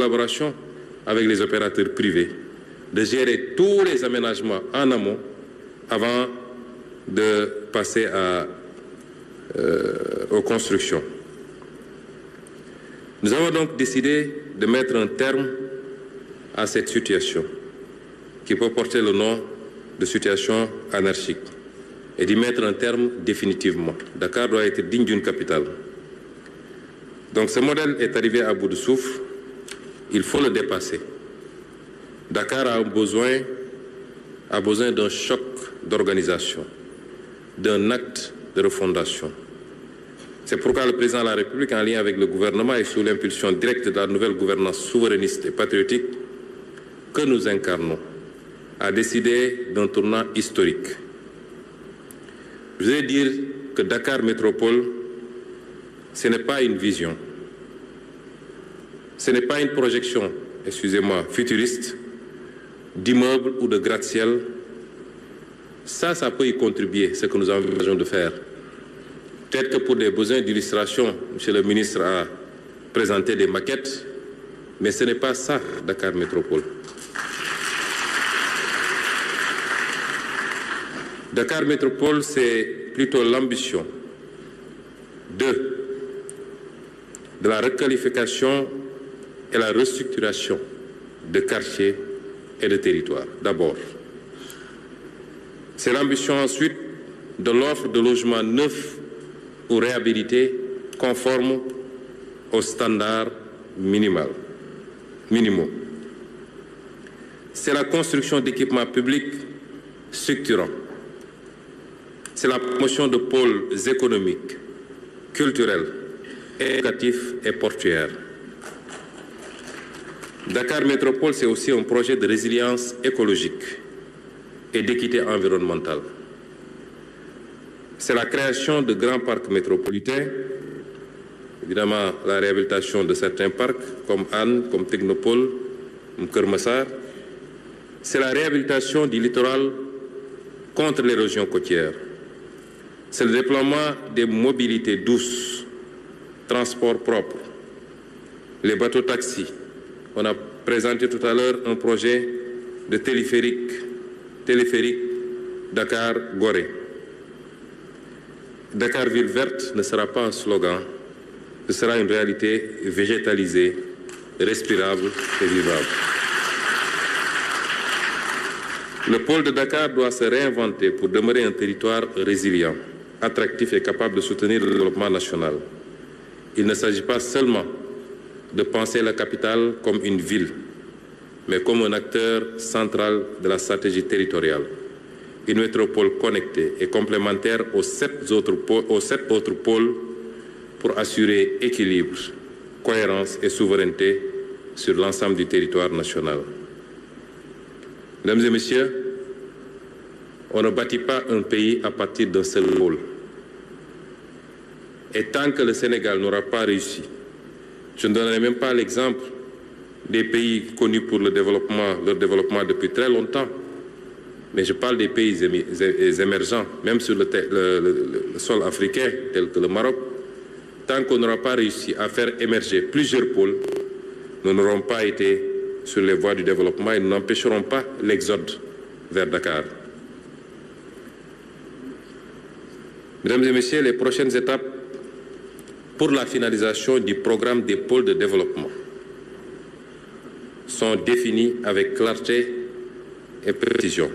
collaboration avec les opérateurs privés, de gérer tous les aménagements en amont avant de passer aux constructions. Nous avons donc décidé de mettre un terme à cette situation qui peut porter le nom de situation anarchique et d'y mettre un terme définitivement. Dakar doit être digne d'une capitale. Donc ce modèle est arrivé à bout de souffle, il faut le dépasser. Dakar a besoin d'un choc d'organisation, d'un acte de refondation. C'est pourquoi le président de la République, en lien avec le gouvernement et sous l'impulsion directe de la nouvelle gouvernance souverainiste et patriotique que nous incarnons, a décidé d'un tournant historique. Je voudrais dire que Dakar Métropole, ce n'est pas une vision, ce n'est pas une projection, excusez-moi, futuriste, d'immeubles ou de gratte-ciel. Ça peut y contribuer, ce que nous avons besoin de faire. Peut-être que pour des besoins d'illustration, M. le ministre a présenté des maquettes, mais ce n'est pas ça, Dakar Métropole. Dakar Métropole, c'est plutôt l'ambition de la requalification et la restructuration de quartiers et de territoires, d'abord. C'est l'ambition ensuite de l'offre de logements neufs ou réhabilités conformes aux standards minimaux. C'est la construction d'équipements publics structurants. C'est la promotion de pôles économiques, culturels, éducatifs et portuaires. Dakar Métropole, c'est aussi un projet de résilience écologique et d'équité environnementale. C'est la création de grands parcs métropolitains, évidemment la réhabilitation de certains parcs comme Anne, comme Technopole, comme Kermassar. C'est la réhabilitation du littoral contre l'érosion côtière. C'est le déploiement des mobilités douces, transports propres, les bateaux-taxis. On a présenté tout à l'heure un projet de téléphérique Dakar-Gorée. Dakar Ville Verte ne sera pas un slogan, ce sera une réalité végétalisée, respirable et vivable. Le pôle de Dakar doit se réinventer pour demeurer un territoire résilient, attractif et capable de soutenir le développement national. Il ne s'agit pas seulement de penser la capitale comme une ville, mais comme un acteur central de la stratégie territoriale. Une métropole connectée et complémentaire aux sept autres pôles pour assurer équilibre, cohérence et souveraineté sur l'ensemble du territoire national. Mesdames et messieurs, on ne bâtit pas un pays à partir d'un seul pôle. Et tant que le Sénégal n'aura pas réussi, je ne donnerai même pas l'exemple des pays connus pour leur développement depuis très longtemps, mais je parle des pays émergents, même sur le sol africain, tel que le Maroc. Tant qu'on n'aura pas réussi à faire émerger plusieurs pôles, nous n'aurons pas été sur les voies du développement et nous n'empêcherons pas l'exode vers Dakar. Mesdames et messieurs, les prochaines étapes pour la finalisation du programme des pôles de développement sont définies avec clarté et précision.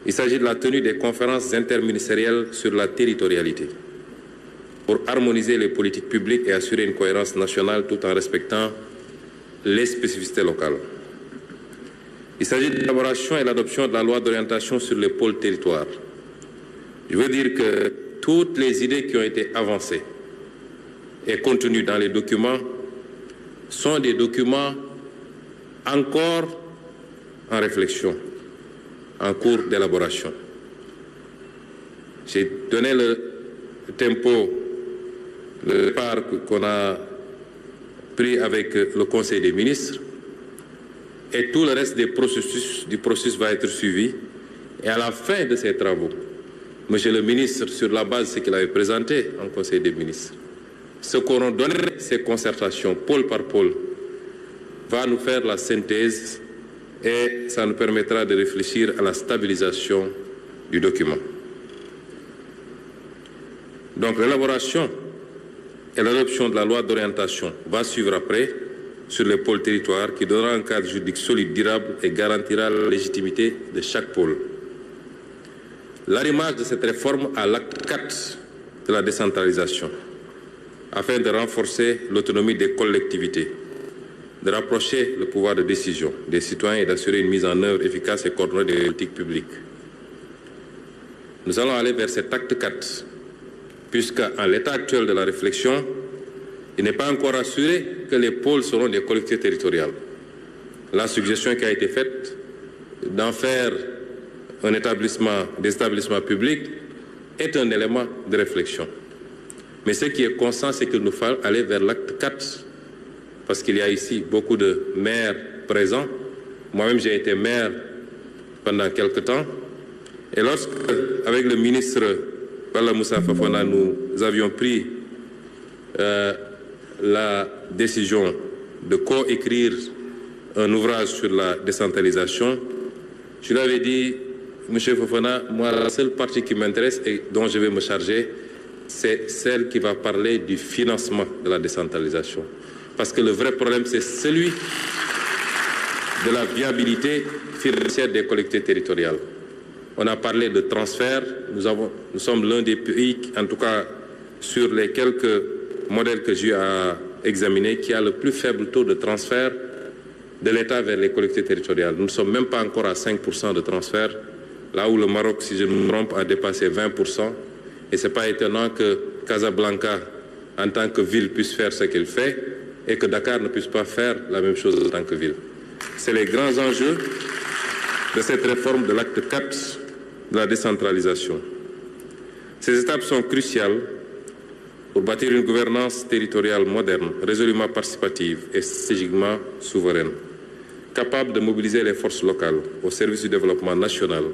Il s'agit de la tenue des conférences interministérielles sur la territorialité pour harmoniser les politiques publiques et assurer une cohérence nationale tout en respectant les spécificités locales. Il s'agit de l'élaboration et l'adoption de la loi d'orientation sur les pôles territoires. Je veux dire que toutes les idées qui ont été avancées et contenues dans les documents sont des documents encore en réflexion, en cours d'élaboration. J'ai donné le tempo, le départ qu'on a pris avec le Conseil des ministres et tout le reste du processus va être suivi. Et à la fin de ces travaux, Monsieur le ministre, sur la base de ce qu'il avait présenté en Conseil des ministres, ce qu'auront donné ces concertations, pôle par pôle, va nous faire la synthèse et ça nous permettra de réfléchir à la stabilisation du document. Donc l'élaboration et l'adoption de la loi d'orientation va suivre après sur les pôles territoires qui donnera un cadre juridique solide, durable et garantira la légitimité de chaque pôle. L'arrimage de cette réforme à l'acte 4 de la décentralisation afin de renforcer l'autonomie des collectivités, de rapprocher le pouvoir de décision des citoyens et d'assurer une mise en œuvre efficace et coordonnée des politiques publiques. Nous allons aller vers cet acte 4, puisqu'en l'état actuel de la réflexion, il n'est pas encore assuré que les pôles seront des collectivités territoriales. La suggestion qui a été faite d'en faire un établissement, des établissements publics est un élément de réflexion. Mais ce qui est constant, c'est qu'il nous faut aller vers l'acte 4, parce qu'il y a ici beaucoup de maires présents. Moi-même, j'ai été maire pendant quelque temps. Et lorsque, avec le ministre Bala Moussa Fofana, nous avions pris la décision de coécrire un ouvrage sur la décentralisation, je lui avais dit, M. Fofana, moi, la seule partie qui m'intéresse et dont je vais me charger, c'est celle qui va parler du financement de la décentralisation. Parce que le vrai problème, c'est celui de la viabilité financière des collectivités territoriales. On a parlé de transfert. Nous sommes l'un des pays, en tout cas sur les quelques modèles que j'ai à examiner, qui a le plus faible taux de transfert de l'État vers les collectivités territoriales. Nous ne sommes même pas encore à 5% de transfert, là où le Maroc, si je ne me trompe, a dépassé 20%. Et ce n'est pas étonnant que Casablanca, en tant que ville, puisse faire ce qu'elle fait et que Dakar ne puisse pas faire la même chose en tant que ville. C'est les grands enjeux de cette réforme de l'acte 4 de la décentralisation. Ces étapes sont cruciales pour bâtir une gouvernance territoriale moderne, résolument participative et stratégiquement souveraine, capable de mobiliser les forces locales au service du développement national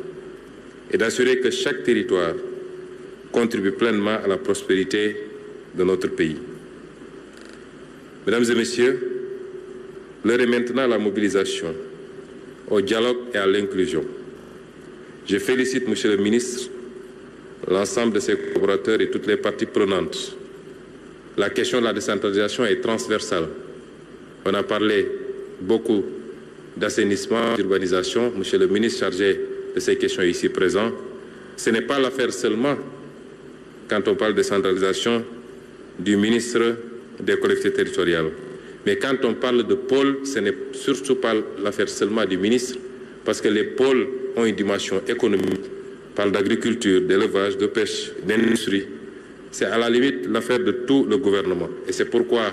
et d'assurer que chaque territoire contribue pleinement à la prospérité de notre pays. Mesdames et messieurs, l'heure est maintenant à la mobilisation, au dialogue et à l'inclusion. Je félicite, Monsieur le ministre, l'ensemble de ses collaborateurs et toutes les parties prenantes. La question de la décentralisation est transversale. On a parlé beaucoup d'assainissement, d'urbanisation. Monsieur le ministre chargé de ces questions ici présent, ce n'est pas l'affaire seulement, quand on parle de décentralisation, du ministre des collectivités territoriales. Mais quand on parle de pôles, ce n'est surtout pas l'affaire seulement du ministre, parce que les pôles ont une dimension économique. On parle d'agriculture, d'élevage, de pêche, d'industrie. C'est à la limite l'affaire de tout le gouvernement. Et c'est pourquoi,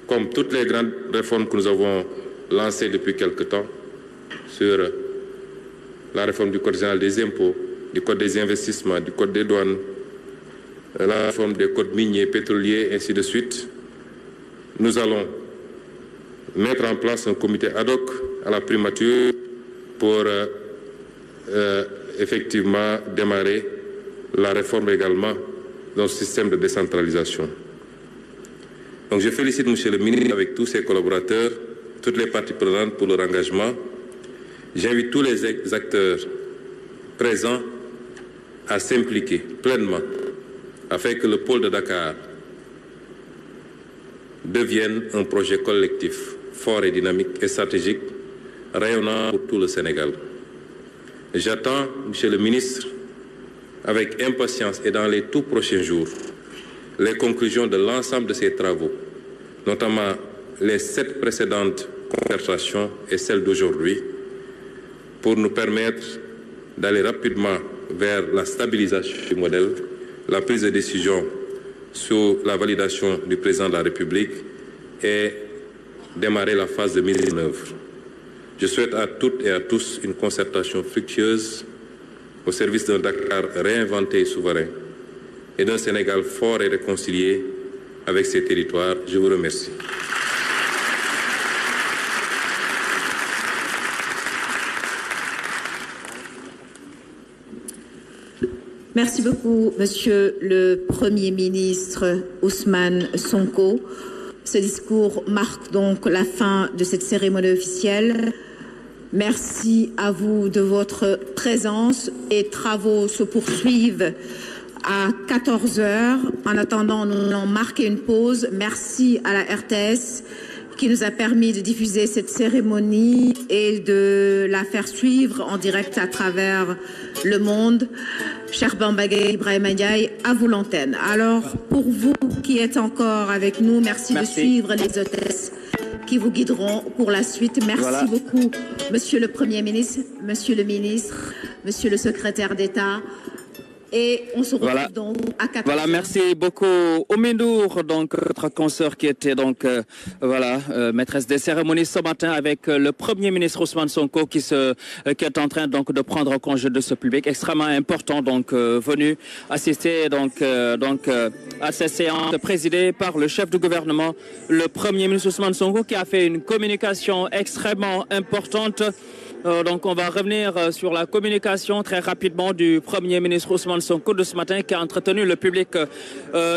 comme toutes les grandes réformes que nous avons lancées depuis quelque temps, sur la réforme du Code général des impôts, du Code des investissements, du Code des douanes, la réforme des codes miniers, pétroliers, ainsi de suite, nous allons mettre en place un comité ad hoc à la primature pour effectivement démarrer la réforme également dans le système de décentralisation. Donc je félicite M. le ministre avec tous ses collaborateurs, toutes les parties prenantes pour leur engagement. J'invite tous les acteurs présents à s'impliquer pleinement afin que le pôle de Dakar devienne un projet collectif fort et dynamique et stratégique, rayonnant pour tout le Sénégal. J'attends, Monsieur le ministre, avec impatience et dans les tout prochains jours, les conclusions de l'ensemble de ces travaux, notamment les 7 précédentes concertations et celle d'aujourd'hui, pour nous permettre d'aller rapidement vers la stabilisation du modèle, la prise de décision sous la validation du président de la République et démarrer la phase de mise en œuvre. Je souhaite à toutes et à tous une concertation fructueuse au service d'un Dakar réinventé et souverain et d'un Sénégal fort et réconcilié avec ses territoires. Je vous remercie. Merci beaucoup, Monsieur le Premier ministre Ousmane Sonko. Ce discours marque donc la fin de cette cérémonie officielle. Merci à vous de votre présence. Les travaux se poursuivent à 14 heures. En attendant, nous allons marquer une pause. Merci à la RTS qui nous a permis de diffuser cette cérémonie et de la faire suivre en direct à travers le monde. Cher Bambagay Ibrahim Ndiaye, à vous l'antenne. Alors, pour vous qui êtes encore avec nous, merci. De suivre les hôtesses qui vous guideront pour la suite. Merci beaucoup, Monsieur le Premier ministre, Monsieur le ministre, Monsieur le secrétaire d'État. Et on se retrouve donc à 14h. Voilà, merci beaucoup. Oumindour, donc notre consoeur qui était donc maîtresse des cérémonies ce matin avec le Premier ministre Ousmane Sonko qui est en train donc de prendre congé de ce public extrêmement important, donc venu assister à cette séance présidée par le chef du gouvernement, le Premier ministre Ousmane Sonko, qui a fait une communication extrêmement importante. Donc on va revenir sur la communication très rapidement du Premier ministre Ousmane Sonko de ce matin qui a entretenu le public.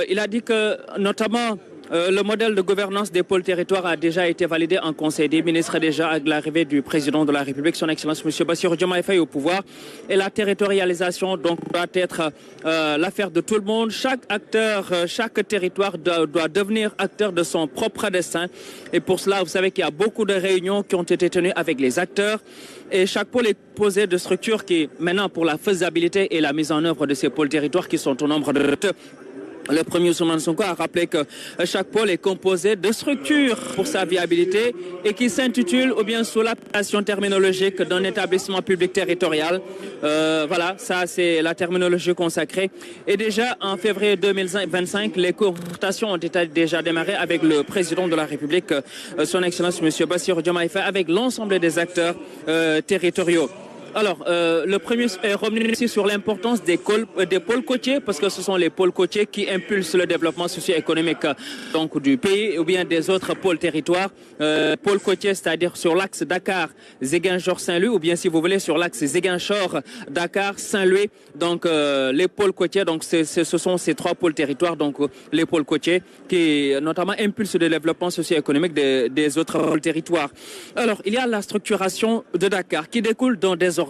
Il a dit que notamment le modèle de gouvernance des pôles territoires a déjà été validé en Conseil des ministres déjà avec l'arrivée du président de la République, son Excellence M. Bassirou Diomaye Faye au pouvoir. Et la territorialisation donc doit être l'affaire de tout le monde. Chaque acteur, chaque territoire doit devenir acteur de son propre destin. Et pour cela, vous savez qu'il y a beaucoup de réunions qui ont été tenues avec les acteurs. Et chaque pôle est composé de structures qui, maintenant, pour la faisabilité et la mise en œuvre de ces pôles territoires qui sont au nombre de... Le premier Ousmane Sonko a rappelé que chaque pôle est composé de structures pour sa viabilité et qui s'intitule ou bien sous l'appellation terminologique d'un établissement public territorial. Voilà, ça c'est la terminologie consacrée. Et déjà en février 2025, les consultations ont été déjà démarrées avec le président de la République, son Excellence M. Bassirou Diomaye Faye, avec l'ensemble des acteurs territoriaux. Alors, le premier est revenu ici sur l'importance des pôles côtiers, parce que ce sont les pôles côtiers qui impulsent le développement socio-économique donc du pays ou bien des autres pôles territoires. Pôles côtiers, c'est-à-dire sur l'axe Dakar-Ziguinchor-Saint-Louis, ou bien si vous voulez sur l'axe Ziguinchor-Dakar-Saint-Louis. Donc, les pôles côtiers, donc ce sont ces trois pôles territoires, donc les pôles côtiers, qui notamment impulsent le développement socio-économique des autres pôles territoires. Alors, il y a la structuration de Dakar qui découle dans des ordres.